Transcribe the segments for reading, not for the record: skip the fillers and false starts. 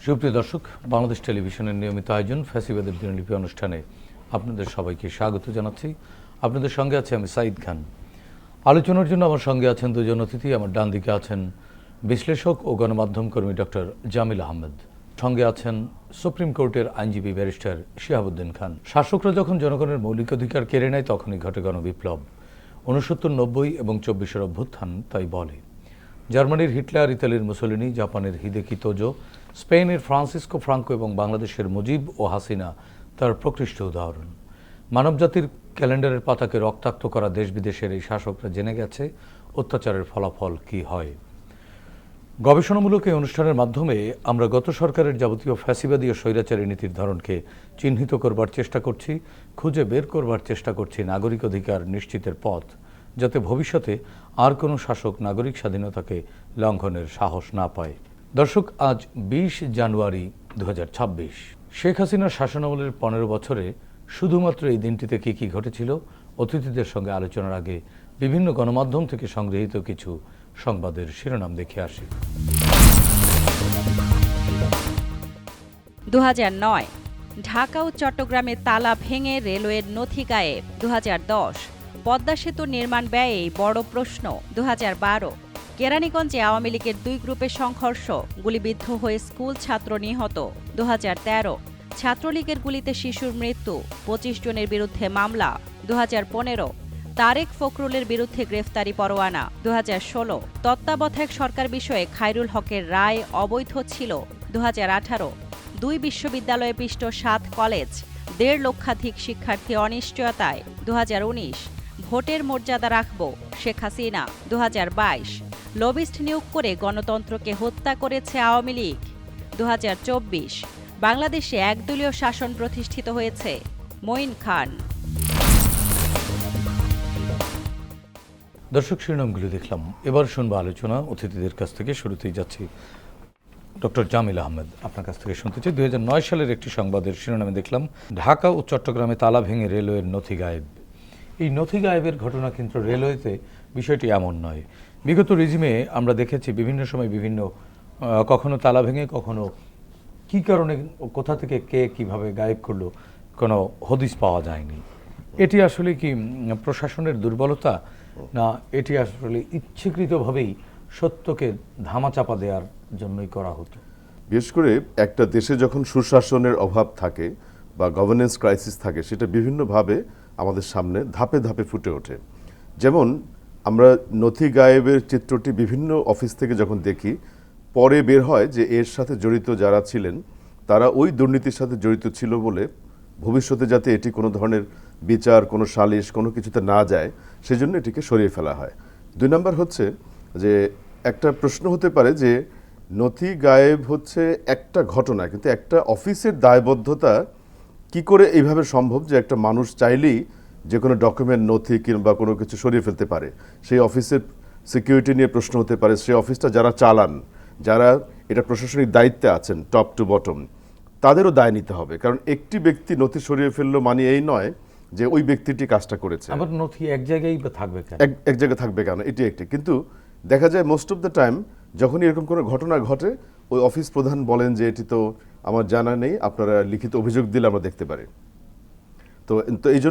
সুপ্রিয় দর্শক, বাংলাদেশ টেলিভিশনের নিয়মিত আয়োজন ফ্যাসিবাদের দিনলিপি অনুষ্ঠানে আপনাদের সবাইকে স্বাগত জানাচ্ছি। আপনাদের সঙ্গে আছে আমি সাঈদ খান। আলোচনার জন্য আমার সঙ্গে আছেন দুজন অতিথি। আমার ডান দিকে আছেন বিশ্লেষক ও গণমাধ্যম কর্মী ডক্টর জামিল আহমেদ, সঙ্গে আছেন সুপ্রিম কোর্টের আইনজীবী ব্যারিস্টার শিহাবুদ্দিন খান। শাসকরা যখন জনগণের মৌলিক অধিকার কেড়ে নেয় তখনই ঘটে গণবিপ্লব। 69, 90 এবং 24-এর অভ্যুত্থান তাই বলে। জার্মানির হিটলার, ইতালির মুসোলিনি, জাপানের হিদেকি তোজো, স্পেনের ফ্রান্সিসকো ফ্রাঙ্কো এবং বাংলাদেশের মুজিব ও হাসিনা তার প্রকৃষ্ট উদাহরণ। মানবজাতির ক্যালেন্ডারের পাতাকে রক্তাক্ত করা দেশ বিদেশের এই শাসকরা জেনে গেছে অত্যাচারের ফলাফল কি হয়। গবেষণামূলক এই অনুষ্ঠানের মাধ্যমে আমরা গত সরকারের যাবতীয় ফ্যাসিবাদী ও স্বৈরাচারী নীতির ধরনকে চিহ্নিত করবার চেষ্টা করছি, খুঁজে বের করবার চেষ্টা করছি নাগরিক অধিকার নিশ্চিতের পথ, যাতে ভবিষ্যতে আর কোনো শাসক নাগরিক স্বাধীনতাকে লঙ্ঘনের সাহস না পায়। দর্শক, আজ 20 জানুয়ারি 2026। শেখ হাসিনার শাসনামলের 15 বছরে শুধুমাত্র এই দিনটিতে কী কী ঘটেছিল, অতিথিদের সঙ্গে আলোচনার আগে বিভিন্ন গণমাধ্যম থেকে সংগৃহীত কিছু সংবাদের শিরোনাম দেখে আসি। 2009 ঢাকা ও চট্টগ্রামে তালা ভেঙে রেলওয়ের নথি গায়েব। 2010 পদ্মা সেতু নির্মাণ ব্যয়ে বড় প্রশ্ন। 2012 কেরানীগঞ্জে আওয়ামী লীগের 2 গ্রুপের সংঘর্ষ, গুলিবিদ্ধ হয়ে স্কুল ছাত্র নিহত। 2013 ছাত্রলীগের গুলিতে শিশুর মৃত্যু, 25 জনের বিরুদ্ধে মামলা। 2015 তারেক ফখরুলের বিরুদ্ধে গ্রেফতারি পরোয়ানা। 2016 তত্ত্বাবধায়ক সরকার বিষয়ে খায়রুল হকের রায় অবৈধ ছিল। 2018 2 বিশ্ববিদ্যালয়ে পিষ্ট 7 কলেজ, 1.5 লক্ষাধিক শিক্ষার্থী অনিশ্চয়তায়। 2019 ভোটের মর্যাদা রাখব শেখ হাসিনা। 2022 লবিস্ট নিয়োগ করে গণতন্ত্রকে হত্যা করেছে আওয়ামী লীগ। 2024 বাংলাদেশে একদলীয় শাসন প্রতিষ্ঠিত হয়েছে। মঈন খান। দর্শক, শিরোনামগুলো দেখলাম, এবার শুনবো আলোচনা অতিথিদের কাছ থেকে। শুরুতেই যাচ্ছি ডক্টর জামিল আহমেদ, আপনার কাছ থেকে শুনতে চাই। 2009 সালের একটি সংবাদের শিরোনামে দেখলাম, ঢাকা ও চট্টগ্রামে তালা ভেঙে রেলওয়ের নথি গায়েব। এই নথি গায়েবের ঘটনা কিন্তু রেলওয়েতে বিষয়টি এমন নয়। বিগত রিজিমে আমরা দেখেছি বিভিন্ন সময় বিভিন্ন কখনো তালা ভেঙে, কখনো কী কারণে, কোথা থেকে কে কিভাবে গায়েব করলো, কোনো হদিস পাওয়া যায়নি। এটি আসলে কি প্রশাসনের দুর্বলতা, না এটি আসলে ইচ্ছাকৃতভাবেই সত্যকে ধামাচাপা দেওয়ার জন্যই করা হতো? বিশেষ করে একটা দেশে যখন সুশাসনের অভাব থাকে বা গভর্নেন্স ক্রাইসিস থাকে, সেটা বিভিন্নভাবে আমাদের সামনে ধাপে ধাপে ফুটে ওঠে। যেমন আমরা নথি গায়েবের চিত্রটি বিভিন্ন অফিস থেকে যখন দেখি, পরে বের হয় যে এর সাথে জড়িত যারা ছিলেন তারা ওই দুর্নীতির সাথে জড়িত ছিল বলে ভবিষ্যতে যাতে এটি কোনো ধরনের বিচার, কোনো সালিশ, কোনো কিছুতে না যায়, সেজন্য এটিকে সরিয়ে ফেলা হয়। 2 নম্বর হচ্ছে যে একটা প্রশ্ন হতে পারে যে নথি গায়েব হচ্ছে একটা ঘটনা, কিন্তু একটা অফিসের দায়বদ্ধতা কি করে এইভাবে সম্ভব যে একটা মানুষ চাইলেই যে কোনো ডকুমেন্ট, নথি কিংবা কোনো কিছু সরিয়ে ফেলতে পারে? সেই অফিসের সিকিউরিটি নিয়ে প্রশ্ন হতে পারে। সেই অফিসটা যারা চালান, যারা এটা প্রশাসনিক দায়িত্বে আছেন টপ টু বটম, তাদেরও দায় নিতে হবে। কারণ একটি ব্যক্তি নথি সরিয়ে ফেললো মানে এই নয় যে ওই ব্যক্তিটি কাজটা করেছে। আবার নথি এক জায়গায় থাকবে কেন? এক জায়গায় থাকবে কেন, এটি একটি। কিন্তু দেখা যায় মোস্ট অফ দ্য টাইম যখনই এরকম কোনো ঘটনা ঘটে, ওই অফিস প্রধান বলেন যে এটি তো আমার জানা নেই, আপনারা লিখিত অভিযোগ দিলে আমরা দেখতে পারি। তো এই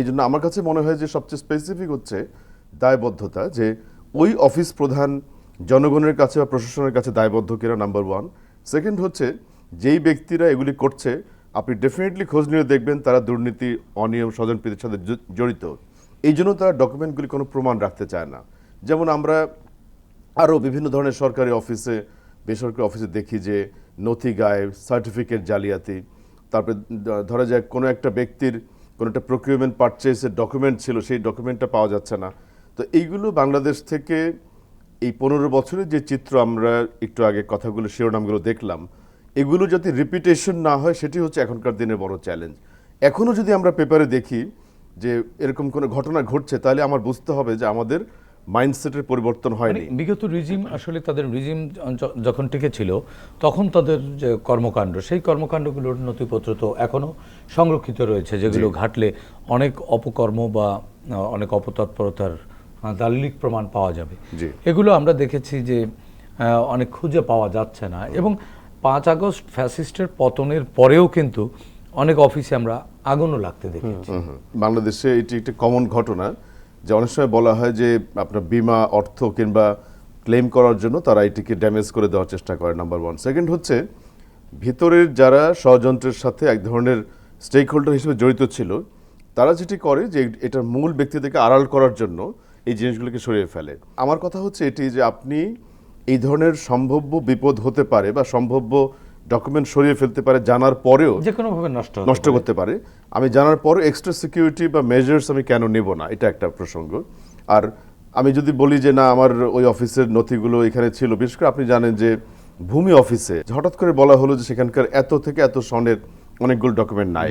জন্য আমার কাছে মনে হয় যে সবচেয়ে স্পেসিফিক হচ্ছে দায়বদ্ধতা, যে ওই অফিস প্রধান জনগণের কাছে বা প্রশাসনের কাছে দায়বদ্ধ কিনা, নাম্বার 1। সেকেন্ড হচ্ছে যেই ব্যক্তিরা এগুলি করছে, আপনি ডেফিনেটলি খোঁজ নিয়ে দেখবেন তারা দুর্নীতি, অনিয়ম, স্বজনপ্রীতির সাথে জড়িত। এই জন্য তারা ডকুমেন্টগুলি কোনো প্রমাণ রাখতে চায় না। যেমন আমরা আরও বিভিন্ন ধরনের সরকারি অফিসে, বেসরকারি অফিসে দেখি যে নথি গায়েব, সার্টিফিকেট জালিয়াতি। তারপরে ধরা যায় কোনো একটা ব্যক্তির কোনো একটা প্রকিউরমেন্ট পারচেসের ডকুমেন্ট ছিল, সেই ডকুমেন্টটা পাওয়া যাচ্ছে না। তো এইগুলো বাংলাদেশ থেকে এই 15 বছরের যে চিত্র আমরা একটু আগে কথাগুলো, শিরোনামগুলো দেখলাম, এগুলো যাতে রিপিটেশন না হয়, সেটি হচ্ছে এখনকার দিনের বড় চ্যালেঞ্জ। এখনও যদি আমরা পেপারে দেখি যে এরকম কোনো ঘটনা ঘটছে, তাহলে আমার বুঝতে হবে যে আমাদের মাইন্ডসেটের পরিবর্তন হয়নি। বিগত রিজিম আসলে তাদের রিজিম যখন টিকে ছিল তখন তাদের যে কর্মকাণ্ড, সেই কর্মকাণ্ডগুলোর নথিপত্র তো এখনও সংরক্ষিত রয়েছে, যেগুলো ঘাটলে অনেক অপকর্ম বা অনেক অপতৎপরতার দালিলিক প্রমাণ পাওয়া যাবে। এগুলো আমরা দেখেছি যে অনেক খুঁজে পাওয়া যাচ্ছে না, এবং 5 আগস্ট ফ্যাসিস্টের পতনের পরেও কিন্তু অনেক অফিসে আমরা আগুনও লাগতে দেখেছি। বাংলাদেশে এটি একটা কমন ঘটনা যে অনেক সময় বলা হয় যে আপনার বিমা অর্থ কিংবা ক্লেম করার জন্য তারা এটিকে ড্যামেজ করে দেওয়ার চেষ্টা করে, নাম্বার 1। সেকেন্ড হচ্ছে ভিতরের যারা ষড়যন্ত্রের সাথে এক ধরনের স্টেক হোল্ডার হিসেবে জড়িত ছিল, তারা যেটি করে যে এটার মূল ব্যক্তিদেরকে আড়াল করার জন্য এই জিনিসগুলোকে সরিয়ে ফেলে। আমার কথা হচ্ছে এটি যে আপনি এই ধরনের সম্ভাব্য বিপদ হতে পারে বা সম্ভাব্য ডকুমেন্ট সরিয়ে ফেলতে পারে জানার পরেও, যে কোনোভাবে নষ্ট করতে পারে, আমি জানার পরও এক্সট্রা সিকিউরিটি বা মেজার্স আমি কেন নেব না, এটা একটা প্রসঙ্গ। আর আমি যদি বলি যে না আমার ওই অফিসের নথিগুলো এখানে ছিল, বিশেষ করে আপনি জানেন যে ভূমি অফিসে হঠাৎ করে বলা হলো যে সেখানকার এত থেকে এত সনের অনেকগুলো ডকুমেন্ট নাই,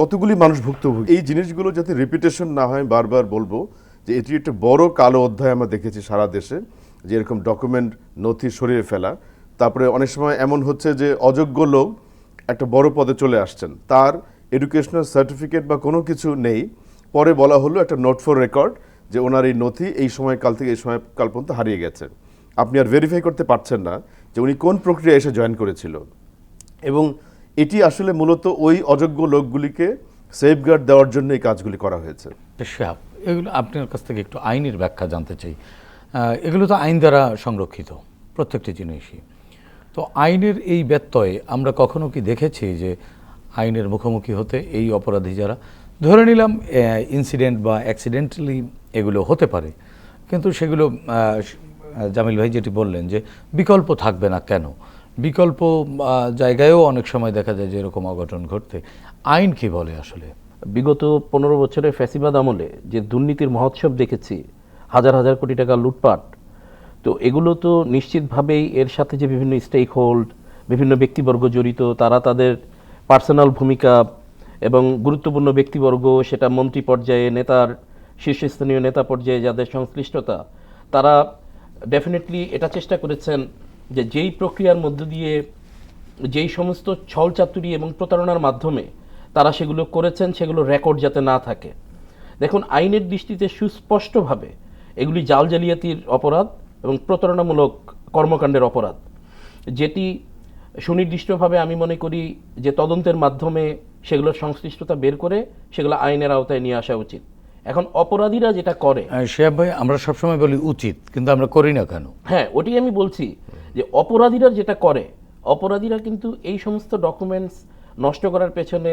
কতগুলি মানুষ ভুক্তভোগী। এই জিনিসগুলো যাতে রিপিটেশন না হয়, বারবার বলবো যে এটি একটা বড় কালো অধ্যায় আমরা দেখেছি সারা দেশে, যে এরকম ডকুমেন্ট নথি সরিয়ে ফেলা। তারপরে অনেক সময় এমন হচ্ছে যে অযোগ্য লোক একটা বড় পদে চলে আসছেন, তার এডুকেশনাল সার্টিফিকেট বা কোনো কিছু নেই, পরে বলা হলো একটা নোট ফর রেকর্ড যে ওনার এই নথি এই সময়কাল থেকে এই সময়কাল পর্যন্ত হারিয়ে গেছে। আপনি আর ভেরিফাই করতে পারছেন না যে উনি কোন প্রক্রিয়া এসে জয়েন করেছিল। এবং এটি আসলে মূলত ওই অযোগ্য লোকগুলিকে সেফগার্ড দেওয়ার জন্য এই কাজগুলি করা হয়েছে। এগুলো আপনার কাছ থেকে একটু আইনের ব্যাখ্যা জানতে চাই। এগুলো তো আইন দ্বারা সংরক্ষিত প্রত্যেকটি জিনিসই। তো আইনের এই ব্যত্যয়ে আমরা কখনো কি দেখেছি যে আইনের মুখোমুখি হতে এই অপরাধী যারা, ধরে নিলাম ইনসিডেন্ট বা অ্যাক্সিডেন্টালি এগুলো হতে পারে, কিন্তু সেগুলো জামিল ভাই যেটি বললেন যে বিকল্প থাকবে না কেন, বিকল্প জায়গায়ও অনেক সময় দেখা যায় যে এরকম অঘটন ঘটতে, আইন কি বলে আসলে? বিগত 15 বছরের ফ্যাসিবাদ আমলে যে দুর্নীতির মহোৎসব দেখেছি, হাজার হাজার কোটি টাকা লুটপাট, তো এগুলো তো নিশ্চিতভাবেই এর সাথে যে বিভিন্ন স্টেক হোল্ড, বিভিন্ন ব্যক্তিবর্গ জড়িত, তারা তাদের পার্সোনাল ভূমিকা এবং গুরুত্বপূর্ণ ব্যক্তিবর্গ, সেটা মন্ত্রী পর্যায়ে, নেতার শীর্ষস্থানীয় নেতা পর্যায়ে যাদের সংশ্লিষ্টতা, তারা ডেফিনেটলি এটা চেষ্টা করেছেন যে যেই প্রক্রিয়ার মধ্য দিয়ে, যেই সমস্ত ছলচাতুরি এবং প্রতারণার মাধ্যমে তারা সেগুলো করেছেন, সেগুলো রেকর্ড যাতে না থাকে। দেখুন, আইনের দৃষ্টিতে সুস্পষ্টভাবে এগুলি জাল জালিয়াতির অপরাধ এবং প্রতারণামূলক কর্মকাণ্ডের অপরাধ, যেটি সুনির্দিষ্টভাবে আমি মনে করি যে তদন্তের মাধ্যমে সেগুলোর সংশ্লিষ্টতা বের করে সেগুলো আইনের আওতায় নিয়ে আসা উচিত। এখন অপরাধীরা যেটা করে, শিহাব ভাই, আমরা সবসময় বলি উচিত, কিন্তু আমরা করি না কেন? হ্যাঁ, ওটি আমি বলছি যে অপরাধীরা যেটা করে, অপরাধীরা কিন্তু এই সমস্ত ডকুমেন্টস নষ্ট করার পেছনে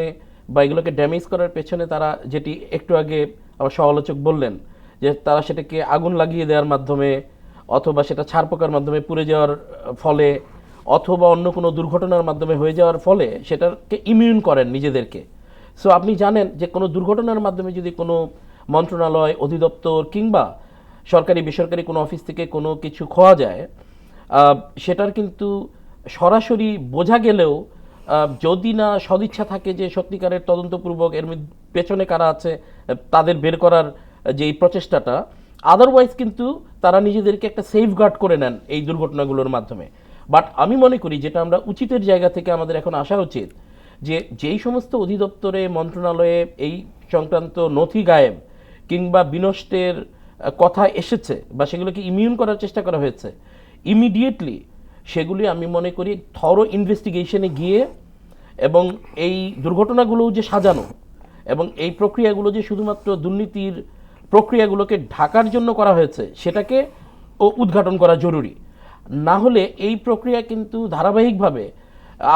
বা এগুলোকে ড্যামেজ করার পেছনে তারা, যেটি একটু আগে আমার সমালোচক বললেন, যে তারা সেটাকে আগুন লাগিয়ে দেওয়ার মাধ্যমে অথবা সেটা ছাড় পোকার মাধ্যমে পুড়ে যাওয়ার ফলে অথবা অন্য কোনো দুর্ঘটনার মাধ্যমে হয়ে যাওয়ার ফলে সেটাকে ইমিউন করেন নিজেদেরকে। সো আপনি জানেন যে কোনো দুর্ঘটনার মাধ্যমে যদি কোনো মন্ত্রণালয়, অধিদপ্তর কিংবা সরকারি বেসরকারি কোনো অফিস থেকে কোনো কিছু খোয়া যায়, সেটার কিন্তু সরাসরি বোঝা গেলেও যদি না সদিচ্ছা থাকে যে সত্যিকারের তদন্তপূর্বক এর পেছনে কারা আছে তাদের বের করার যে এই প্রচেষ্টাটা, আদারওয়াইজ কিন্তু তারা নিজেদেরকে একটা সেফগার্ড করে নেন এই দুর্ঘটনাগুলোর মাধ্যমে। বাট আমি মনে করি যেটা আমরা উচিতের জায়গা থেকে আমাদের এখন আসা উচিত, যে যেই সমস্ত অধিদপ্তরে, মন্ত্রণালয়ে এই সংক্রান্ত নথি গায়েব কিংবা বিনষ্টের কথা এসেছে বা সেগুলোকে ইমিউন করার চেষ্টা করা হয়েছে, ইমিডিয়েটলি সেগুলি আমি মনে করি থরো ইনভেস্টিগেশনে গিয়ে, এবং এই দুর্ঘটনাগুলোও যে সাজানো এবং এই প্রক্রিয়াগুলো যে শুধুমাত্র দুর্নীতির প্রক্রিয়াগুলোকে ঢাকার জন্য করা হয়েছে সেটাকে উদ্ঘাটন করা জরুরি। না হলে এই প্রক্রিয়া কিন্তু ধারাবাহিকভাবে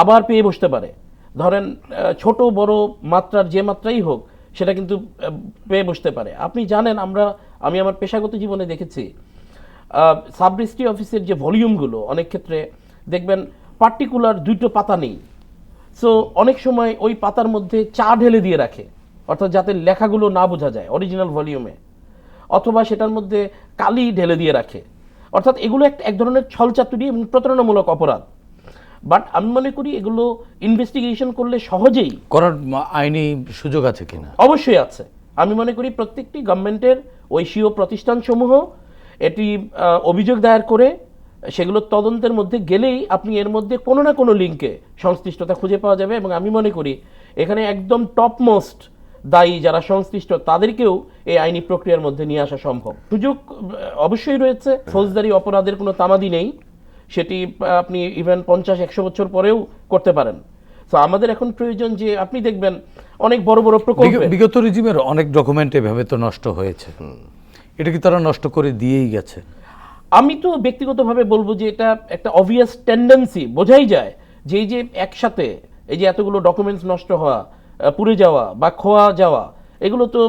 আবার পেয়ে বসতে পারে। ধরেন ছোট বড় মাত্রার যে মাত্রাই হোক, সেটা কিন্তু পেয়ে বসতে পারে। আপনি জানেন, আমি আমার পেশাগত জীবনে দেখেছি সাব রেজিস্ট্রি অফিসের যে ভলিউমগুলো, অনেক ক্ষেত্রে দেখবেন পার্টিকুলার 2টো পাতা নেই। সো অনেক সময় ওই পাতার মধ্যে চা ঢেলে দিয়ে রাখে, অর্থাৎ যাতে লেখাগুলো না বোঝা যায় অরিজিনাল ভলিউমে, অথবা সেটার মধ্যে কালি ঢেলে দিয়ে রাখে। অর্থাৎ এগুলো এক ধরনের ছলচাতুরি এবং প্রতারণামূলক অপরাধ। বাট আমি মনে করি এগুলো ইনভেস্টিগেশন করলে সহজেই করার আইনি সুযোগ আছে কিনা? অবশ্যই আছে। আমি মনে করি প্রত্যেকটি গভর্নমেন্টের ঐশীয় প্রতিষ্ঠানসমূহ এটি অভিযোগ দায়ের করে সেগুলো তদন্তের মধ্যে গেলেই আপনি এর মধ্যে কোনো না কোনো লিঙ্কে সংশ্লিষ্টতা খুঁজে পাওয়া যাবে। এবং আমি মনে করি এখানে একদম টপমোস্ট দায়ী যারা সংশ্লিষ্ট তাদেরকেও এই আইনি প্রক্রিয়ার মধ্যে নিয়ে আসা সম্ভব। সুযোগ অবশ্যই রয়েছে, ফৌজদারি অপরাধের কোনো তামাদি নেই, সেটি আপনি ইভেন 50-100 বছর পরেও করতে পারেন। তো আমাদের এখন প্রয়োজন যে আপনি দেখবেন অনেক বড় বড় প্রকল্প, বিগত রিজিমের অনেক ডকুমেন্ট এভাবে তো নষ্ট হয়েছে, এটা কি তারা নষ্ট করে দিয়েই গেছে? আমি তো ব্যক্তিগতভাবে বলবো যে এটা একটা অবভিয়াস টেন্ডেন্সি, বোঝাই যায় যে এই যে একসাথে এই যে এতগুলো ডকুমেন্টস নষ্ট হওয়া, পুড়ে যাওয়া বা খোয়া যাওয়া, এগুলো তো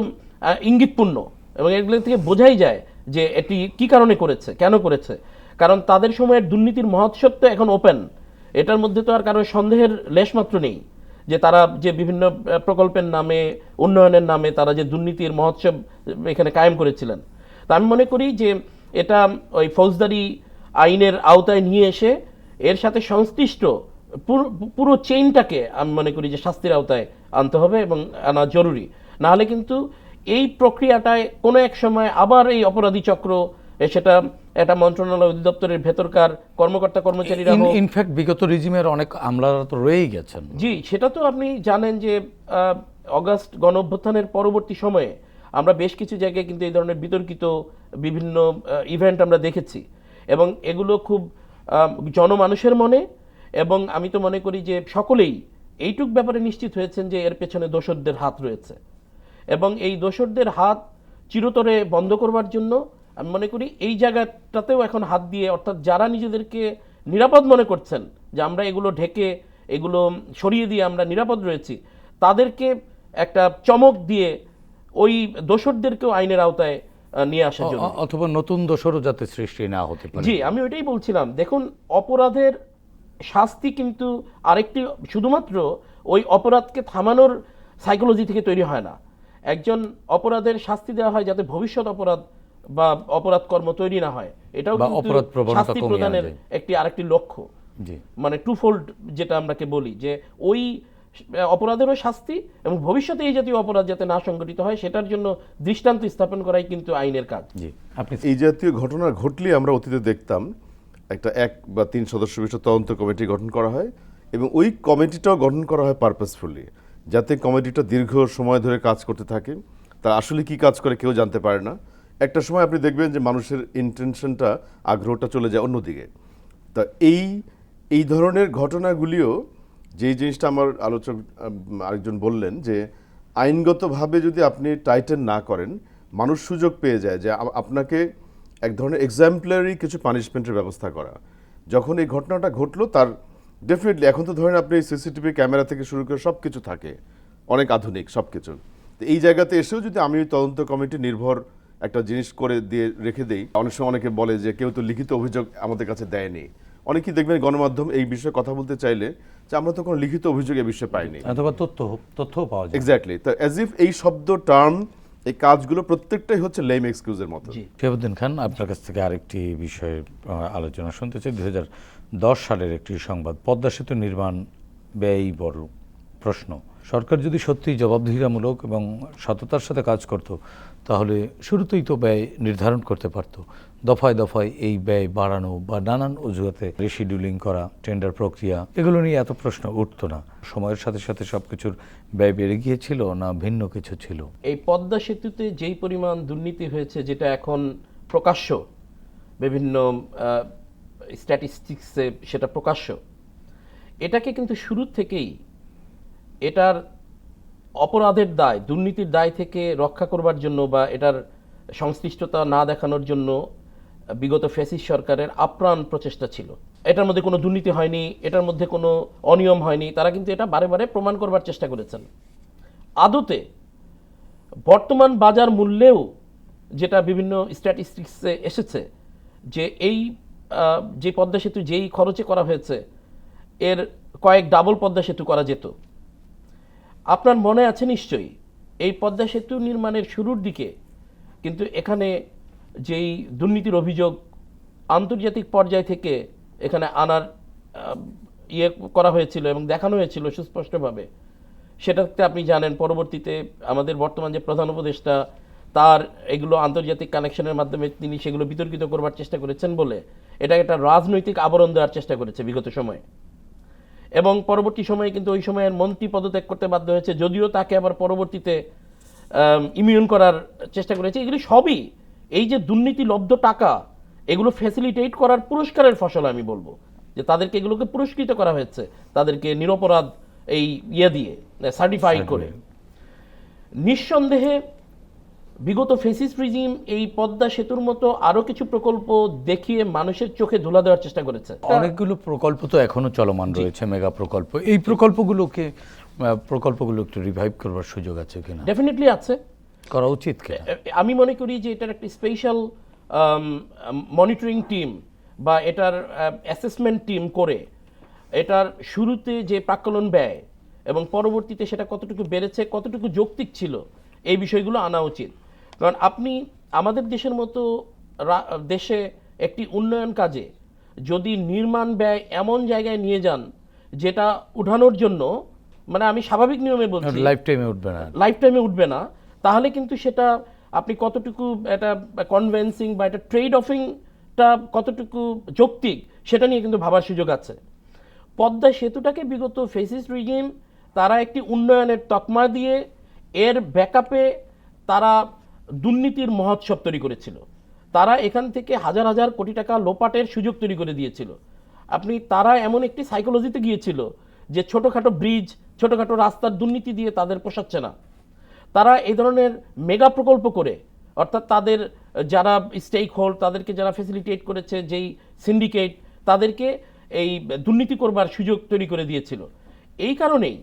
ইঙ্গিতপূর্ণ, এবং এগুলো থেকে বোঝাই যায় যে এটি কি কারণে করেছে, কেন করেছে। কারণ তাদের সময়ের দুর্নীতির মহোৎসব তো এখন ওপেন, এটার মধ্যে তো আর কারো সন্দেহের লেশমাত্র নেই যে তারা যে বিভিন্ন প্রকল্পের নামে, উন্নয়নের নামে তারা যে দুর্নীতির মহোৎসব এখানে কায়েম করেছিলেন। তা আমি মনে করি যে এটা ওই ফৌজদারি আইনের আওতায় নিয়ে এসে এর সাথে সংশ্লিষ্ট পুরো চেইনটাকে আমি মনে করি যে শাস্তির আওতায় আনতে হবে এবং আনা জরুরি। নাহলে কিন্তু এই প্রক্রিয়াটায় কোনো এক সময় আবার এই অপরাধী চক্র, সেটা একটা মন্ত্রণালয় অধিদপ্তরের ভেতরকার কর্মকর্তা কর্মচারীরা, ইনফ্যাক্ট বিগত রিজিমের অনেক আমলারা তো রয়েই গেছেন। জি, সেটা তো আপনি জানেন যে অগাস্ট গণ অভ্যুত্থানের পরবর্তী সময়ে আমরা বেশ কিছু জায়গায় কিন্তু এই ধরনের বিতর্কিত বিভিন্ন ইভেন্ট আমরা দেখেছি, এবং এগুলো খুব জনমানুষের মনে, এবং আমি তো মনে করি যে সকলেই এইটুক ব্যাপারে নিশ্চিত হয়েছেন যে এর পেছনে দোসরদের হাত রয়েছে, এবং এই দোসরদের হাত চিরতরে বন্ধ করবার জন্য আমি মনে করি এই জায়গাটাতেও এখন হাত দিয়ে, অর্থাৎ যারা নিজেদেরকে নিরাপদ মনে করছেন যে আমরা এগুলো ঢেকে, এগুলো সরিয়ে দিয়ে আমরা নিরাপদ রয়েছি, তাদেরকে একটা চমক দিয়ে ওই দোসরদেরকেও আইনের আওতায় নিয়ে আসার জন্য, অথবা নতুন দোষরও যাতে সৃষ্টি না হতে পারে। জি, আমি ওইটাই বলছিলাম। দেখুন, অপরাধের শাস্তি কিন্তু আরেকটি শুধুমাত্র ওই অপরাধকে থামানোর সাইকোলজি থেকে তৈরি হয় না। একজন অপরাধের শাস্তি দেওয়া হয় যাতে ভবিষ্যৎ অপরাধ বা অপরাধ কর্ম তৈরি না হয়, এটাও কিন্তু শাস্তি প্রদানের একটি আরেকটি লক্ষ্য। মানে টুফোল্ড যেটা আমরাকে বলি, যে ওই অপরাধেরও শাস্তি এবং ভবিষ্যতে এই জাতীয় অপরাধ যাতে না সংঘটিত হয় সেটার জন্য দৃষ্টান্ত স্থাপন করাই কিন্তু আইনের কাজ। এই জাতীয় ঘটনা ঘটলে আমরা অতীতে দেখতাম একটা 1 বা 3 সদস্য বিশিষ্ট তদন্ত কমিটি গঠন করা হয়, এবং ওই কমিটিটাও গঠন করা হয় পারপাসফুলি, যাতে কমিটিটা দীর্ঘ সময় ধরে কাজ করতে থাকে। তা আসলে কি কাজ করে কেউ জানতে পারে না। একটা সময় আপনি দেখবেন যে মানুষের ইন্টেনশনটা, আগ্রহটা চলে যায় অন্যদিকে। তা এই ধরনের ঘটনাগুলিও, যেই জিনিসটা আমার আলোচক আরেকজন বললেন যে আইনগতভাবে যদি আপনি টাইটেন না করেন, মানুষ সুযোগ পেয়ে যায় যে আপনাকে এক ধরনের এক্সাম্পলারি কিছু পানিশমেন্টের ব্যবস্থা করা। যখন এই ঘটনাটা ঘটলো, তার ডেফিনেটলি এখন তো ধরেন আপনি সিসিটিভি ক্যামেরা থেকে শুরু করে সব কিছু থাকে, অনেক আধুনিক সব কিছু। তো এই জায়গাতে এসেও যদি আমি তদন্ত কমিটি নির্ভর একটা জিনিস করে দিয়ে রেখে দেই, অনেক সময় অনেকে বলে যে কেউ তো লিখিত অভিযোগ আমাদের কাছে দেয়নি। অনেকেই দেখবেন গণমাধ্যম এই বিষয়ে কথা বলতে চাইলে যে আমরা তো কোনো লিখিত অভিযোগ এই বিষয়ে পাইনি, অথবা তথ্য পাওয়া যায়। এক্স্যাক্টলি। তো অ্যাজ ইফ এই শব্দ, টার্ম, এই কাজগুলো প্রত্যেকটাই হচ্ছে লেম এক্সকিউজের মতো। শিহাবুদ্দিন খান, আপনার কাছ থেকে আরেকটি বিষয়ে আলোচনা শুনতে চাই। 2010 সালের একটি সংবাদ, পদ্মা সেতু নির্মাণ ব্যয় বড় প্রশ্ন। সরকার যদি সত্যি জবাবদিহিতামূলক এবং সততার সাথে কাজ করত, তাহলে শুরুতেই তো ব্যয় নির্ধারণ করতে পারত। দফায় দফায় এই ব্যয় বাড়ানো বা নানান অজুহাতে রিশিডিউলিং করা, টেন্ডার প্রক্রিয়া, এগুলো নিয়ে এত প্রশ্ন উঠতো না। সময়ের সাথে সাথে সবকিছুর ব্যয় বেড়ে গিয়েছিল না ভিন্ন কিছু ছিল? এই পদ্মা সেতুতে যেই পরিমাণ দুর্নীতি হয়েছে, যেটা এখন প্রকাশ্য, বিভিন্ন স্ট্যাটিস্টিক্সে সেটা প্রকাশ্য, এটাকে কিন্তু শুরু থেকেই এটার অপরাধের দায়, দুর্নীতির দায় থেকে রক্ষা করবার জন্য বা এটার সংশ্লিষ্টতা না দেখানোর জন্য বিগত ফ্যাসিস্ট সরকারের আপ্রাণ প্রচেষ্টা ছিল। এটার মধ্যে কোনো দুর্নীতি হয়নি, এটার মধ্যে কোনো অনিয়ম হয়নি, তারা কিন্তু এটা বারে বারে প্রমাণ করবার চেষ্টা করেছেন। আদতে বর্তমান বাজার মূল্যেও যেটা বিভিন্ন স্ট্যাটিস্টিক্সে এসেছে, যে এই যে পদ্মা সেতু যেই খরচে করা হয়েছে, এর কয়েক ডাবল পদ্মা সেতু করা যেত। আপনার মনে আছে নিশ্চয়ই, এই পদ্মা সেতু নির্মাণের শুরুর দিকে কিন্তু এখানে যেই দুর্নীতির অভিযোগ আন্তর্জাতিক পর্যায় থেকে এখানে আনার করা হয়েছিল এবং দেখানো হয়েছিল সুস্পষ্টভাবে, সেটাতে আপনি জানেন পরবর্তীতে আমাদের বর্তমান যে প্রধান উপদেষ্টা, তার এগুলো আন্তর্জাতিক কানেকশনের মাধ্যমে তিনি সেগুলো বিতর্কিত করবার চেষ্টা করেছেন বলে এটা একটা রাজনৈতিক আবরণ দেওয়ার চেষ্টা করেছে বিগত সময়ে। এবং পরবর্তী সময়ে কিন্তু ওই সময়ের মন্ত্রী পদত্যাগ করতে বাধ্য হয়েছে, যদিও তাকে আবার পরবর্তীতে ইমিউন করার চেষ্টা করেছে। এগুলি সবই এই যে দুর্নীতি লব্ধ টাকা, এগুলো ফ্যাসিলিটেট করার পুরস্কারের ফসল আমি বলবো, যে তাদেরকে এগুলোকে পুরস্কৃত করা হয়েছে, তাদেরকে নিরপরাধ এই দিয়ে সার্টিফাইড করে। নিঃসন্দেহে বিগত ফেসিস্ট রিজিম এই পদ্মা সেতুর মতো আরো কিছু প্রকল্প দেখিয়ে মানুষের চোখে ধুলা দেওয়ার চেষ্টা করেছে। অনেকগুলো প্রকল্প তো এখনো চলমান রয়েছে, মেগা প্রকল্প। এই প্রকল্পগুলো একটু রিভাইভ করবার সুযোগ আছে কিনা? ডেফিনেটলি আছে, করা উচিত কিনা? আমি মনে করি যে এটার একটা স্পেশাল মনিটরিং টিম বা এটার অ্যাসেসমেন্ট টিম করে এটার শুরুতে যে প্রাক্কলন ব্যয় এবং পরবর্তীতে সেটা কতটুকু বেড়েছে, কতটুকু যৌক্তিক ছিল, এই বিষয়গুলো আনা উচিত। কারণ আপনি আমাদের দেশের মতো দেশে একটি উন্নয়ন কাজে যদি নির্মাণ ব্যয় এমন জায়গায় নিয়ে যান যেটা উঠানোর জন্য, মানে আমি স্বাভাবিক নিয়মে বলছি, লাইফ টাইমে উঠবে না, তাহলে কিন্তু সেটা আপনি কতটুকু এটা কনভেন্সিং বা এটা ট্রেড অফিংটা কতটুকু যৌক্তিক সেটা নিয়ে কিন্তু ভাবার সুযোগ আছে। পদ্মা সেতুটাকে বিগত ফেসিস্ট রিজিম তারা একটি উন্নয়নের তকমা দিয়ে এর ব্যাকআপে তারা দুর্নীতির মহোৎসব তৈরি করেছিল। তারা এখান থেকে হাজার হাজার কোটি টাকা লোপাটের সুযোগ তৈরি করে দিয়েছিল। তারা এমন একটি সাইকোলজিতে গিয়েছিল যে ছোটোখাটো ব্রিজ, ছোটোখাটো রাস্তার দুর্নীতি দিয়ে তাদের পোষাচ্ছে না। তারা এই ধরনের মেগা প্রকল্প করে, অর্থাৎ তাদের যারা স্টেক হোল্ড, তাদেরকে যারা ফ্যাসিলিটেট করেছে, যেই সিন্ডিকেট, তাদেরকে এই দুর্নীতি করবার সুযোগ তৈরি করে দিয়েছিল। এই কারণেই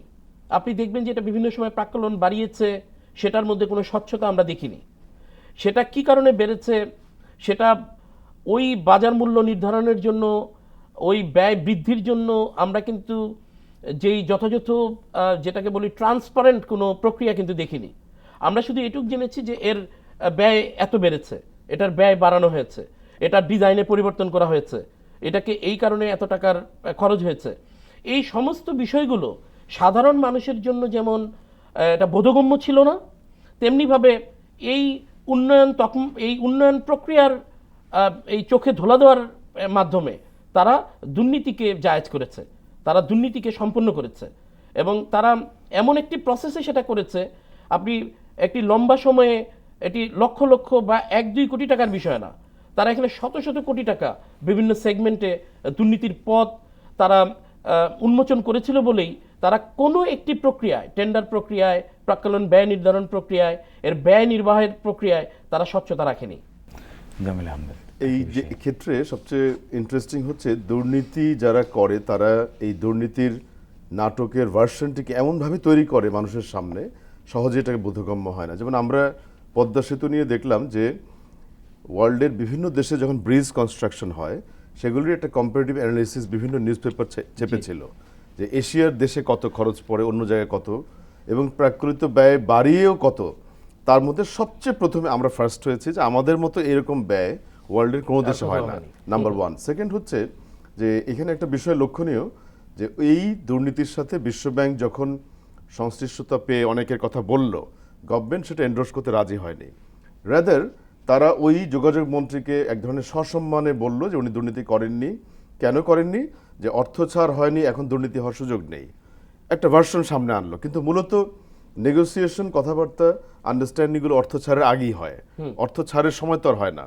আপনি দেখবেন যে এটা বিভিন্ন সময় প্রাক্কলন বাড়িয়েছে, সেটার মধ্যে কোনো স্বচ্ছতা আমরা দেখিনি। সেটা কি কারণে বেড়েছে, সেটা ওই বাজার মূল্য নির্ধারণের জন্য, ওই ব্যয় বৃদ্ধির জন্য আমরা কিন্তু যেই যথাযথ যেটাকে বলি ট্রান্সপারেন্ট কোনো প্রক্রিয়া কিন্তু দেখিনি। আমরা শুধু এটুকু জেনেছি যে এর ব্যয় এত বেড়েছে, এটার ব্যয় বাড়ানো হয়েছে, এটার ডিজাইনে পরিবর্তন করা হয়েছে, এটাকে এই কারণে এত টাকার খরচ হয়েছে। এই সমস্ত বিষয়গুলো সাধারণ মানুষের জন্য যেমন এটা বোধগম্য ছিল না, তেমনিভাবে এই উন্নয়ন প্রক্রিয়ার এই চোখে ধোলা দেওয়ার মাধ্যমে তারা দুর্নীতিকে জায়েজ করেছে, তারা দুর্নীতিকে সম্পূর্ণ করেছে এবং তারা এমন একটি প্রসেসে সেটা করেছে। আপনি একটি লম্বা সময়ে এটি লক্ষ লক্ষ বা 1-2 কোটি টাকার বিষয় না, তারা এখানে শত শত কোটি টাকা বিভিন্ন সেগমেন্টে দুর্নীতির পথ তারা উন্মোচন করেছিল বলেই তারা কোনো একটি প্রক্রিয়ায়, টেন্ডার প্রক্রিয়ায়, প্রাক্কলন ব্যয় নির্ধারণ প্রক্রিয়ায়, এর ব্যয় নির্বাহের প্রক্রিয়ায় তারা স্বচ্ছতা রাখেনি। জামিল আহমেদ, এই যে ক্ষেত্রে সবচেয়ে ইন্টারেস্টিং হচ্ছে দুর্নীতি যারা করে তারা এই দুর্নীতির নাটকের ভার্সনটিকে এমনভাবে তৈরি করে মানুষের সামনে, সহজে এটাকে বোধগম্য হয় না। যেমন আমরা পদ্মা সেতু নিয়ে দেখলাম যে ওয়ার্ল্ডের বিভিন্ন দেশে যখন ব্রিজ কনস্ট্রাকশন হয় সেগুলির একটা কম্পারেটিভ অ্যানালিসিস বিভিন্ন নিউজ পেপার চেপেছিল যে এশিয়ার দেশে কত খরচ পড়ে, অন্য জায়গায় কত, এবং প্রাকৃত ব্যয় বাড়িয়েও কত। তার মধ্যে সবচেয়ে প্রথমে আমরা ফার্স্ট হয়েছি যে আমাদের মতো এরকম ব্যয় ওয়ার্ল্ডের কোনো দেশে হয় না, নাম্বার 1। সেকেন্ড হচ্ছে যে এখানে একটা বিষয় লক্ষণীয় যে এই দুর্নীতির সাথে বিশ্বব্যাংক যখন সংশ্লিষ্টতা পেয়ে অনেকের কথা বলল, গভর্নমেন্ট সেটা এন্ডোর্স করতে রাজি হয়নি। রাদার তারা ওই যোগাযোগ মন্ত্রীকে এক ধরনের সসম্মানে বলল যে উনি দুর্নীতি করেননি। কেন করেননি? যে অর্থ ছাড় হয়নি, এখন দুর্নীতি হওয়ার সুযোগ নেই, একটা ভার্সন সামনে আনলো। কিন্তু মূলত নেগোসিয়েশন, কথাবার্তা, আন্ডারস্ট্যান্ডিংগুলো অর্থ ছাড়ের আগেই হয়, অর্থ ছাড়ের সময় তো আর হয় না।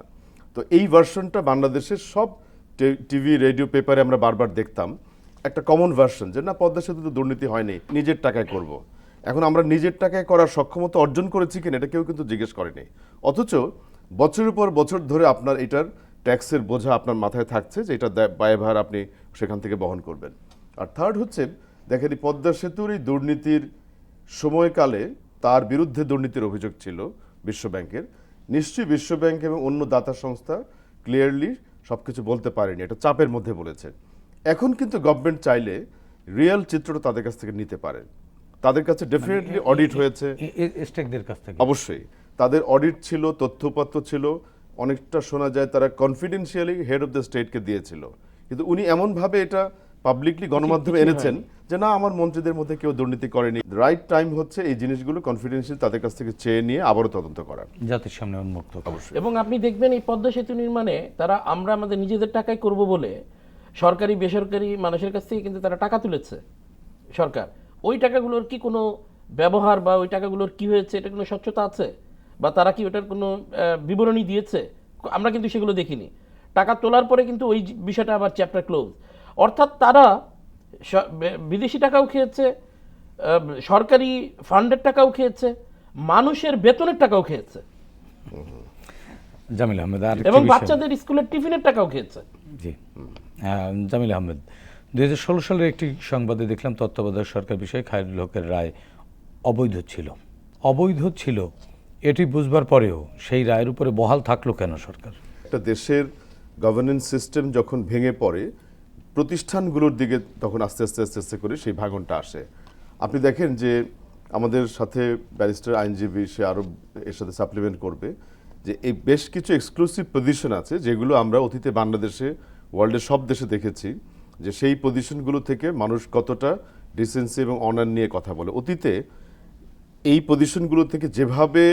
তো এই ভার্সনটা বাংলাদেশের সব টিভি, রেডিও, পেপারে আমরা বারবার দেখতাম, একটা কমন ভার্সন যে না, পদ্মা সেতু তো দুর্নীতি হয়নি, নিজের টাকায় করব। এখন আমরা নিজের টাকায় করার সক্ষমতা অর্জন করেছি কিনা এটা কেউ কিন্তু জিজ্ঞেস করেনি। অথচ বছরের পর বছর ধরে আপনার এটার ট্যাক্সের বোঝা আপনার মাথায় থাকছে যে এটা ব্যয়ভার আপনি সেখান থেকে বহন করবেন। আর থার্ড হচ্ছে দেখেন, এই পদ্মা সেতুর এই দুর্নীতির সময়কালে তার বিরুদ্ধে দুর্নীতির অভিযোগ ছিল বিশ্বব্যাংকের। নিশ্চয়ই বিশ্বব্যাংক এবং অন্য দাতা সংস্থা ক্লিয়ারলি সবকিছু বলতে পারেনি, এটা চাপের মধ্যে বলেছে। এখন কিন্তু গভর্নমেন্ট চাইলে রিয়েল চিত্রটা তাদের কাছ থেকে নিতে পারে। তাদের কাছে ডেফিনেটলি অডিট হয়েছে, স্টেকদের কাছ থেকে অবশ্যই তাদের অডিট ছিল, তথ্যপত্র ছিল, অনেকটা শোনা যায় তারা কনফিডেন্সিয়ালি হেড অফ দ্য স্টেটকে দিয়েছিল। কিন্তু উনি এমনভাবে এটা পাবলিকলি গণমাধ্যমে এনেছেন যে না, আমার মন্ত্রীদের মধ্যে কেউ দুর্নীতি করেনি। রাইট টাইম হচ্ছে এই জিনিসগুলো কনফিডেন্সিয়াল তাদের কাছ থেকে চেয়ে নিয়ে আবারও তদন্ত করা, জাতির সামনে উন্মুক্ত। অবশ্যই। এবং আপনি দেখবেন এই পদ্মা সেতু নির্মাণে তারা আমরা আমাদের নিজেদের টাকায় করব বলে সরকারি বেসরকারি মানুষের কাছ থেকে কিন্তু তারা টাকা তুলেছে সরকার। ওই টাকাগুলোর কি কোনো ব্যবহার বা ওই টাকাগুলোর কি হয়েছে এটা কোনো স্বচ্ছতা আছে, বা তারা কি ওটার কোনো বিবরণী দিয়েছে? আমরা কিন্তু সেগুলো দেখিনি। টাকা তোলার পরে কিন্তু ওই বিষয়টা আবার চ্যাপ্টার ক্লোজ। অর্থাৎ তারা বিদেশি টাকাও খেয়েছে, সরকারি ফান্ডের টাকাও খেয়েছে, মানুষের বেতনের টাকাও খেয়েছে, জামিল আহমেদ এবং বাচ্চাদের স্কুলের টিফিনের টাকাও খেয়েছে। জি, জামিল আহমেদ, 2016 সালের একটি সংবাদে দেখলাম তত্ত্বাবধায়ক সরকার বিষয়ে খায়রুল হকের রায় অবৈধ ছিল এটি বুঝবার পরেও সেই রায়ের উপরে বহাল থাকলো কেন সরকার? একটা দেশের গভর্নেন্স সিস্টেম যখন ভেঙে পড়ে, প্রতিষ্ঠানগুলোর দিকে তখন আস্তে আস্তে আস্তে আস্তে করে সেই ভাঙনটা আসে। আপনি দেখেন যে আমাদের সাথে ব্যারিস্টার আইনজীবী, সে আরও এর সাথে সাপ্লিমেন্ট করবে, যে এই বেশ কিছু এক্সক্লুসিভ পজিশন আছে যেগুলো আমরা অতীতে বাংলাদেশে, ওয়ার্ল্ডের সব দেশে দেখেছি, যে সেই পজিশনগুলো থেকে মানুষ কতটা ডিসেন্সি এবং অনার নিয়ে কথা বলে। অতীতে এই পজিশনগুলো থেকে যেভাবে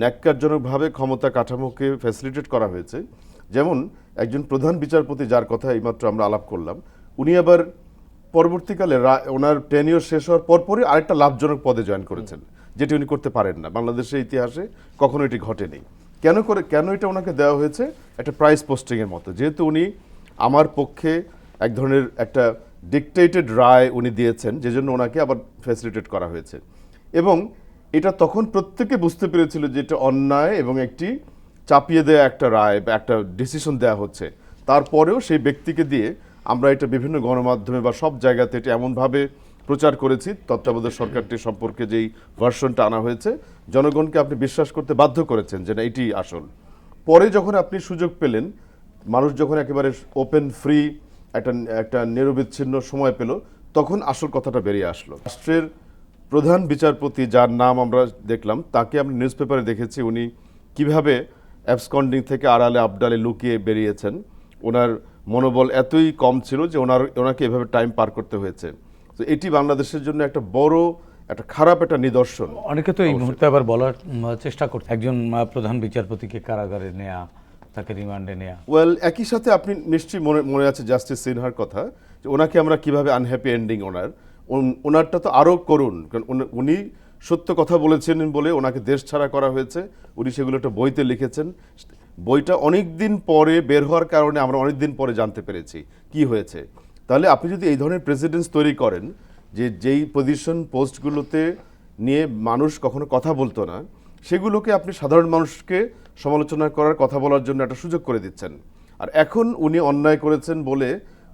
ন্যাক্কারজনকভাবে ক্ষমতা কাঠামোকে ফ্যাসিলিটেট করা হয়েছে, যেমন একজন প্রধান বিচারপতি যার কথা এইমাত্র আমরা আলাপ করলাম, উনি আবার পরবর্তীকালে ওনার টেনিওর শেষ হওয়ার পরপরই আরেকটা লাভজনক পদে জয়েন করেছেন, যেটি উনি করতে পারেন না। বাংলাদেশের ইতিহাসে কখনো এটি ঘটেনি। কেন এটা ওনাকে দেওয়া হয়েছে? একটা প্রাইস পোস্টিংয়ের মতো, যেহেতু উনি আমার পক্ষে এক ধরনের একটা ডিকটেটেড রায় উনি দিয়েছেন, যে জন্য ওনাকে আবার ফ্যাসিলিটেট করা হয়েছে। এবং এটা তখন প্রত্যেকে বুঝতে পেরেছিল যে এটা অন্যায় এবং একটি চাপিয়ে দেওয়া একটা রায় বা একটা ডিসিশন দেওয়া হচ্ছে। তারপরেও সেই ব্যক্তিকে দিয়ে আমরা এটা বিভিন্ন গণমাধ্যমে বা সব জায়গাতে এটা এমনভাবে প্রচার করেছি, তত্ত্বাবধায়ক সরকারটি সম্পর্কে যেই ভার্সনটা আনা হয়েছে, জনগণকে আপনি বিশ্বাস করতে বাধ্য করেছেন যে না এটি আসল। পরে যখন আপনি সুযোগ পেলেন, মানুষ যখন একেবারে ওপেন ফ্রি একটা নিরবিচ্ছিন্ন সময় পেল, তখন আসল কথাটা বেরিয়ে আসলো। রাষ্ট্রের প্রধান বিচারপতি যার নাম আমরা দেখলাম, তাকে আমরা নিউজ পেপারে দেখেছি উনি কিভাবে অ্যাবসকন্ডিং থেকে আড়ালে আবডালে লুকিয়ে বেরিয়েছেন। ওনার মনোবল এতই কম ছিল যে ওনাকে এভাবে টাইম পার করতে হয়েছে। তো এটি বাংলাদেশের জন্য একটা বড়, একটা খারাপ একটা নিদর্শন। অনেকে তো এই মুহূর্তে আবার বলার চেষ্টা করছে একজন প্রধান বিচারপতিকে কারাগারে নেয়া, তাকে রিমান্ডে নেয়া। ওয়েল, একই সাথে আপনি নিশ্চয়ই মনে আছে জাস্টিস সিনহার কথা, যে ওনাকে আমরা কিভাবে আনহ্যাপি এন্ডিং ওনারটা তো আরও করুন, কারণ উনি সত্য কথা বলেছেন বলে ওনাকে দেশ ছাড়া করা হয়েছে। উনি সেগুলো একটা বইতে লিখেছেন, বইটা অনেক দিন পরে বের হওয়ার কারণে আমরা অনেক দিন পরে জানতে পেরেছি কি হয়েছে। তাহলে আপনি যদি এই ধরনের প্রেসিডেন্স তৈরি করেন, যেই পজিশন পোস্টগুলোতে নিয়ে মানুষ কখনো কথা বলতো না, সেগুলোকে আপনি সাধারণ মানুষকে সমালোচনা করার, কথা বলার জন্য একটা সুযোগ করে দিচ্ছেন। আর এখন উনি অন্যায় করেছেন বলে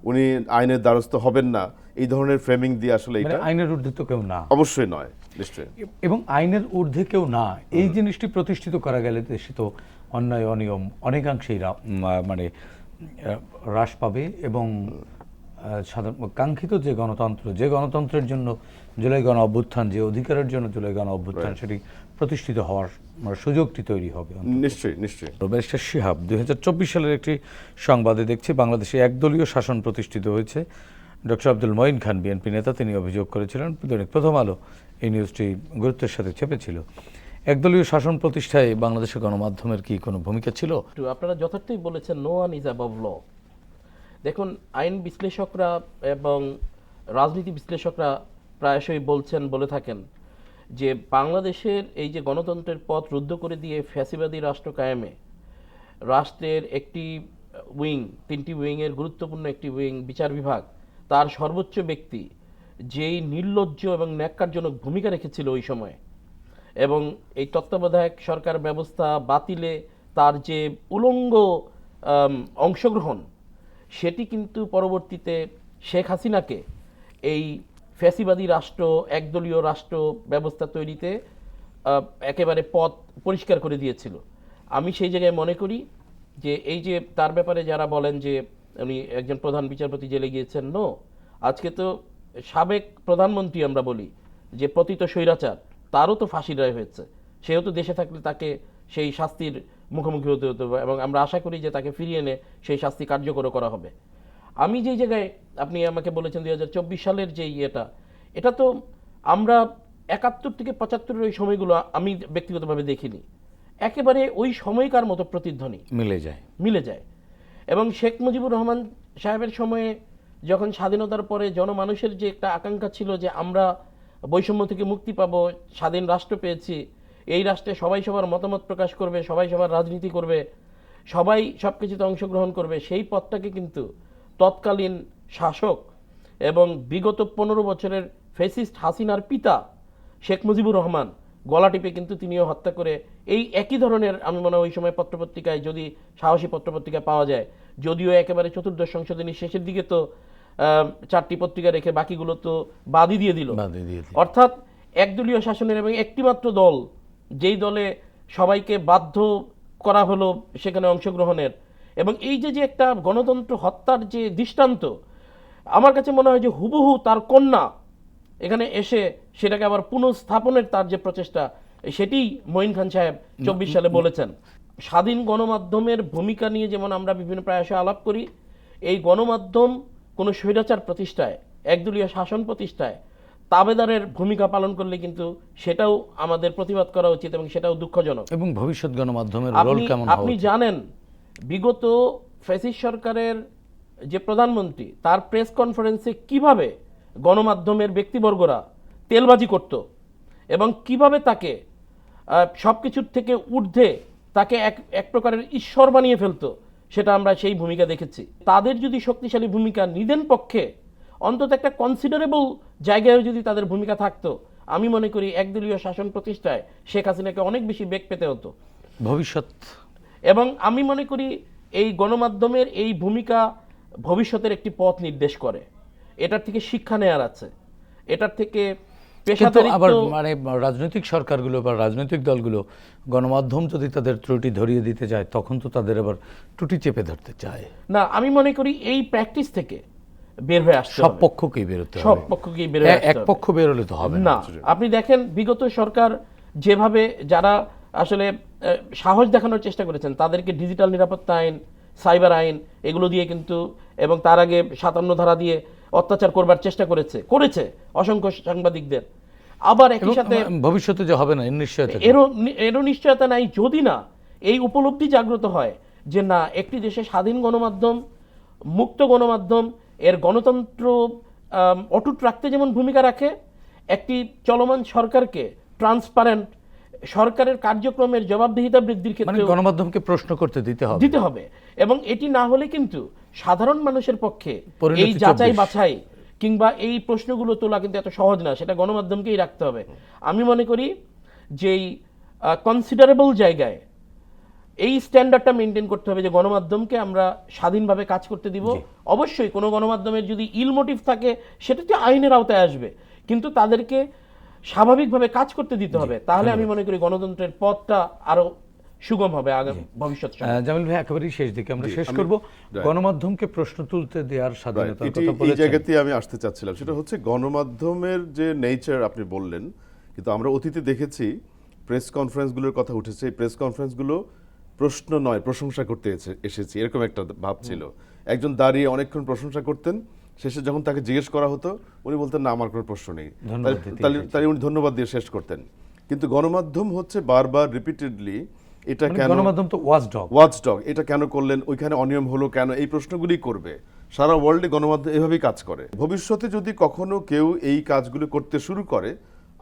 উনি আইনের দ্বারস্থ হবেন না, এই ধরনের ফ্রেমিং দিয়ে আসলে এটা আইনের ঊর্ধ্বে তো কেউ না, অবশ্যই নয়, নিশ্চয়ই। এবং আইনের ঊর্ধ্বে কেউ না, এই জিনিসটি প্রতিষ্ঠিত করা গেলে দেশে তো অন্যায় অনিয়ম অনেকাংশেই মানে হ্রাস পাবে, এবং সাধারণ কাঙ্ক্ষিত যে গণতন্ত্রের জন্য জুলাই গণ অভ্যুত্থান, যে অধিকারের জন্য জুলাই গণ অভ্যুত্থান, সেটি প্রতিষ্ঠিত হওয়ার সুযোগটি তৈরি হবে। নিশ্চয়ই নিশ্চয়ই। ব্যারিস্টার শিহাব, 2024 সালের একটি সংবাদে দেখছি বাংলাদেশে একদলীয় শাসন প্রতিষ্ঠিত হয়েছে। ডক্টর আব্দুল মঈন খান, বিএনপি নেতা, তিনি অভিযোগ করেছিলেন। দৈনিক প্রথম আলো এই নিউজটি গুরুত্বের সাথে চেপেছিল। একদলীয় শাসন প্রতিষ্ঠায় বাংলাদেশের গণমাধ্যমের কি কোনো ভূমিকা ছিল? আপনারা যথার্থই বলেছেন, নো ওয়ান ইজ অ্যাবভ ল। দেখুন, আইন বিশ্লেষকরা এবং রাজনীতি বিশ্লেষকরা প্রায়শই বলে থাকেন যে বাংলাদেশের এই যে গণতন্ত্রের পথ রুদ্ধ করে দিয়ে ফ্যাসিবাদী রাষ্ট্র কায়েমে রাষ্ট্রের একটি উইং, 3টি উইংয়ের গুরুত্বপূর্ণ একটি উইং বিচার বিভাগ, তার সর্বোচ্চ ব্যক্তি যেই নির্লজ্জ এবং ন্যাক্কারজনক ভূমিকা রেখেছিল ওই সময়, এবং এই তত্ত্বাবধায়ক সরকার ব্যবস্থা বাতিলে তার যে উলঙ্গ অংশগ্রহণ, সেটি কিন্তু পরবর্তীতে শেখ হাসিনাকে এই ফ্যাসিবাদী রাষ্ট্র, একদলীয় রাষ্ট্র ব্যবস্থা তৈরিতে একেবারে পথ পরিষ্কার করে দিয়েছিল। আমি সেই জায়গায় মনে করি যে এই যে তার ব্যাপারে যারা বলেন যে উনি একজন প্রধান বিচারপতি জেলে গিয়েছেন, আজকে তো সাবেক প্রধানমন্ত্রী, আমরা বলি যে পতিত স্বৈরাচার, তারও তো ফাঁসির রায় হয়েছে। সেও তো দেশে থাকলে তাকে সেই শাস্তির মুখোমুখি হতে হতো, এবং আমরা আশা করি যে তাকে ফিরিয়ে এনে সেই শাস্তি কার্যকর করা হবে। আমি যেই জায়গায়, আপনি আমাকে বলেছেন 2024 সালের যে এটা তো আমরা 71 থেকে 75 ওই সময়গুলো আমি ব্যক্তিগতভাবে দেখিনি, একেবারে ওই সময়কার মতো প্রতিধ্বনি মিলে যায়। এবং শেখ মুজিবুর রহমান সাহেবের সময়ে যখন স্বাধীনতার পরে জনমানুষের যে একটা আকাঙ্ক্ষা ছিল যে আমরা বৈষম্য থেকে মুক্তি পাবো, স্বাধীন রাষ্ট্র পেয়েছি, এই রাষ্ট্রে সবাই সবার মতামত প্রকাশ করবে, সবাই সবার রাজনীতি করবে, সবাই সব কিছুতে অংশগ্রহণ করবে, সেই পথটাকে কিন্তু তৎকালীন শাসক এবং বিগত 15 বছরের ফেসিস্ট হাসিনার পিতা শেখ মুজিবুর রহমান গলা টিপে কিন্তু তিনিও হত্যা করে, এই একই ধরনের আমি মনে হয় ওই সময় পত্রপত্রিকায়, যদি সাহসী পত্রপত্রিকায় পাওয়া যায়, যদিও একেবারে চতুর্দশ সংশোধনীর শেষের দিকে তো 4টি পত্রিকা রেখে বাকিগুলো তো বাদই দিয়ে দিল। অর্থাৎ একদলীয় শাসনের এবং একটিমাত্র দল, যেই দলে সবাইকে বাধ্য করা হলো সেখানে অংশগ্রহণের, এবং এই যে একটা গণতন্ত্র হত্যার যে দৃষ্টান্ত, আমার কাছে মনে হয় যে হুবহু তার কন্যা এখানে এসে সেটাকে আবার পুনঃস্থাপনের তার যে প্রচেষ্টা, সেটি মঈন খান সাহেব 24 সালে বলেছেন। স্বাধীন গণমাধ্যমের ভূমিকা নিয়ে যেমন আমরা বিভিন্ন প্রায়শ আলাপ করি, এই গণমাধ্যম কোনো স্বৈরাচার প্রতিষ্ঠায়, একদলীয় শাসন প্রতিষ্ঠায় তাবেদারের ভূমিকা পালন করলে কিন্তু সেটাও আমাদের প্রতিবাদ করা উচিত, এবং সেটাও দুঃখজনক। এবং ভবিষ্যৎ গণমাধ্যমের রোল কেমন আপনি জানেন বিগত ফ্যাসিস্ট সরকারের যে প্রধানমন্ত্রী, তার প্রেস কনফারেন্সে কিভাবে গণমাধ্যমের ব্যক্তিবর্গরা তেলবাজি করত এবং কিভাবে তাকে সবকিছুর থেকে ঊর্ধ্বে তাকে এক প্রকারের ঈশ্বর বানিয়ে ফেলতো, সেটা আমরা সেই ভূমিকা দেখেছি। তাদের যদি শক্তিশালী ভূমিকা নিদেন পক্ষে, অন্তত একটা কনসিডারেবল জায়গায় যদি তাদের ভূমিকা থাকতো, আমি মনে করি একদলীয় শাসন প্রতিষ্ঠায় শেখ হাসিনাকে অনেক বেশি বেগ পেতে হতো ভবিষ্যৎ। এবং আমি মনে করি এই গণমাধ্যমের এই ভূমিকা ভবিষ্যতের একটি পথ নির্দেশ করে। এটার থেকে শিক্ষা নেওয়ার আছে, এটার থেকে আবার মানে রাজনৈতিক সরকারগুলো বা রাজনৈতিক দলগুলো গণমাধ্যম যদি তাদের ত্রুটি ধরিয়ে দিতে যায়, তখন তো তাদের আবার ত্রুটি চেপে ধরতে চায় না। আমি মনে করি এই প্র্যাকটিস থেকে বের হয়ে আসতে সব পক্ষকেই বেরোতে হবে, সব পক্ষকেই বের হয়ে আসতে হবে। এক পক্ষ বেরোলে তো হবে না। আপনি দেখেন বিগত সরকার যেভাবে যারা আসলে সাহস দেখানোর চেষ্টা করেছেন, তাদেরকে ডিজিটাল নিরাপত্তা আইন, সাইবার আইন এগুলো দিয়ে কিন্তু, এবং তার আগে 57 ধারা দিয়ে অত্যাচার করবার চেষ্টা করেছে অসংখ্য সাংবাদিকদের। আবার একই সাথে ভবিষ্যতে যে হবে না এরও নিশ্চয়তা নাই, যদি না এই উপলব্ধি জাগ্রত হয় যে না, একটি দেশে স্বাধীন গণমাধ্যম, মুক্ত গণমাধ্যম এর গণতন্ত্র অটুট রাখতে যেমন ভূমিকা রাখে, একটি চলমান সরকারকে ট্রান্সপারেন্ট সরকারের কার্যক্রমের জবাবদিহিতা বৃদ্ধির ক্ষেত্রে গণমাধ্যমকে প্রশ্ন করতে দিতে হবে। এবং এটি না হলে কিন্তু সাধারণ মানুষের পক্ষে এই যাচাই বাছাই কিংবা এই প্রশ্নগুলো তোলা কিন্তু এত সহজ না, সেটা গণমাধ্যমকেই রাখতে হবে। আমি মনে করি যেই কনসিডারেবল জায়গায় এই স্ট্যান্ডার্ডটা মেনটেন করতে হবে যে গণমাধ্যমকে আমরা স্বাধীনভাবে কাজ করতে দিব। অবশ্যই কোনো গণমাধ্যমের যদি ইল মোটিভ থাকে, সেটা তো আইনের আওতায় আসবে, কিন্তু তাদেরকে স্বাভাবিকভাবে কাজ করতে দিতে হবে। তাহলে আমি মনে করি গণতন্ত্রের পথটা আরো সুগম হবে আগামী ভবিষ্যৎ। জামিল ভাই, একেবারেই শেষ দিকে আমরা শেষ করব। গণমাধ্যমকে প্রশ্ন তুলতে দেওয়ার স্বাধীনতার কথা বলেছেন, এই জায়গাতে আমি আসতে চাচ্ছিলাম। সেটা হচ্ছে গণমাধ্যমের যে নেচার আপনি বললেন, কিন্তু আমরা অতীতে দেখেছি প্রেস কনফারেন্সগুলোর কথা উঠেছে, এই প্রেস কনফারেন্সগুলো প্রশ্ন নয় প্রশংসা করতে এসেছি এরকম একটা ভাব ছিল। একজন দাঁড়িয়ে অনেকক্ষণ প্রশংসা করতেন, শেষে যখন তাকে জিজ্ঞেস করা হতো উনি বলতেন না, আমার কোনো প্রশ্ন নেই, তাহলে উনি ধন্যবাদ দিয়ে শেষ করতেন। কিন্তু গণমাধ্যম হচ্ছে বারবার রিপিটেডলি এটা কেন, গণমাধ্যম তো ওয়াচডগ, এটা কেন করলেন, ওইখানে অনিয়ম হলো কেন, এই প্রশ্নগুলি করবে। সারা ওয়ার্ল্ডে গণমাধ্যম এভাবেই কাজ করে। ভবিষ্যতে যদি কখনো কেউ এই কাজগুলো করতে শুরু করে,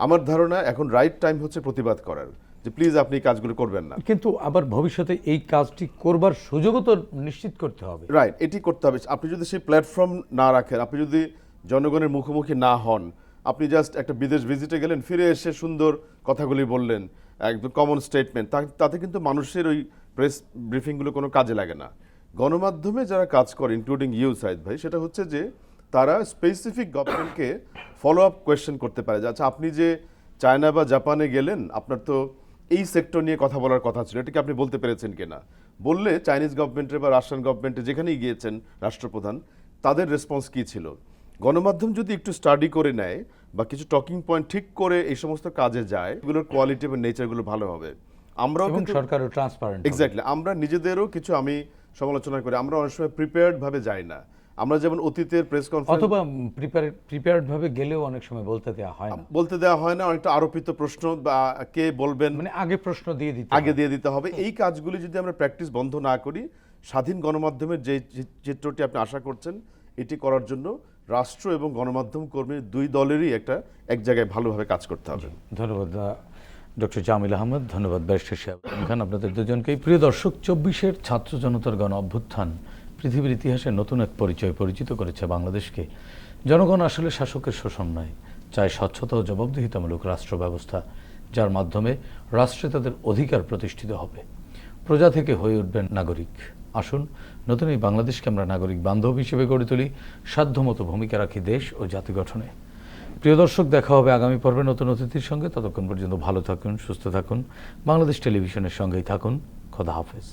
আমার ধারণা এখন রাইট টাইম হচ্ছে প্রতিবাদ করার, যে প্লিজ আপনি এই কাজগুলো করবেন না। কিন্তু আবার ভবিষ্যতে এই কাজটি করবার সুযোগও তো নিশ্চিত করতে হবে। রাইট, এটি করতে হবে। আপনি যদি সেই প্ল্যাটফর্ম না রাখেন, আপনি যদি জনগণের মুখোমুখি না হন, আপনি জাস্ট একটা বিদেশ ভিজিটে গেলেন, ফিরে এসে সুন্দর কথাগুলি বললেন, একদম কমন স্টেটমেন্ট, তাতে কিন্তু মানুষের ওই প্রেস ব্রিফিংগুলো কোনো কাজে লাগে না। গণমাধ্যমে যারা কাজ করে, ইনক্লুডিং ইউ সাইদ ভাই, সেটা হচ্ছে যে তারা স্পেসিফিক গভর্নমেন্টকে ফলো আপ কোয়েশ্চেন করতে পারে যে আচ্ছা, আপনি যে চায়না বা জাপানে গেলেন, আপনার তো এই সেক্টর নিয়ে কথা বলার কথা ছিল, এটাকে আপনি বলতে পেরেছেন কিনা। বললে চাইনিজ গভর্নমেন্টের বা রাশিয়ান গভর্নমেন্টে যেখানেই গিয়েছেন রাষ্ট্রপ্রধান, তাদের রেসপন্স কী ছিল। গণমাধ্যম যদি একটু স্টাডি করে নেয় বা কিছু টকিং পয়েন্ট ঠিক করে এই সমস্ত কাজে যায়, এগুলোর কোয়ালিটি এবং নেচারগুলো ভালো হবে। আমরাও কিন্তু সরকারও ট্রান্সপারেন্ট, এক্স্যাক্টলি, আমরা নিজেদেরও কিছু, আমি সমালোচনা করি, আমরা অনেক সময় প্রিপেয়ার্ড ভাবে যাই না। আমরা যেমন অতীতের প্রেস কনফারেন্স, অথবা প্রিপেয়ার্ড ভাবে গেলেও অনেক সময় বলতে দেওয়া হয় না, অনেকটা আরোপিত প্রশ্ন বা কে বলবেন, মানে আগে প্রশ্ন দিয়ে দিতে হবে। এই কাজগুলি যদি আমরা প্র্যাকটিস বন্ধ না করি, স্বাধীন গণমাধ্যমের যে চিত্রটি আপনি আশা করছেন, এটি করার জন্য রাষ্ট্র এবং গণমাধ্যম কর্মী দুই দলেরই এক জায়গায় ভালোভাবে কাজ করতে হবে। ধন্যবাদ ডক্টর জামিল আহমেদ, ধন্যবাদ ব্যারিস্টার শিহাব খান, আপনাদের দুজনকেই। প্রিয় দর্শক, 24-এর ছাত্র জনতার গণ অভ্যুত্থান পৃথিবীর ইতিহাসে নতুন এক পরিচিত করেছে বাংলাদেশকে। জনগণ আসলে শাসকের শোষণ নয়, চায় স্বচ্ছতা ও জবাবদিহিতামূলক রাষ্ট্র ব্যবস্থা, যার মাধ্যমে রাষ্ট্রে তাদের অধিকার প্রতিষ্ঠিত হবে। প্রজা থেকে হয়ে উঠবেন নাগরিক। আসুন নতুন এই বাংলাদেশকে আমরা নাগরিক বান্ধব হিসেবে গড়ে তুলি, সাধ্যমতো ভূমিকা রাখি দেশ ও জাতি গঠনে। প্রিয় দর্শক, দেখা হবে আগামী পর্বে নতুন অতিথির সঙ্গে। ততক্ষণ পর্যন্ত ভালো থাকুন, সুস্থ থাকুন, বাংলাদেশ টেলিভিশনের সঙ্গেই থাকুন। খোদা হাফেজ।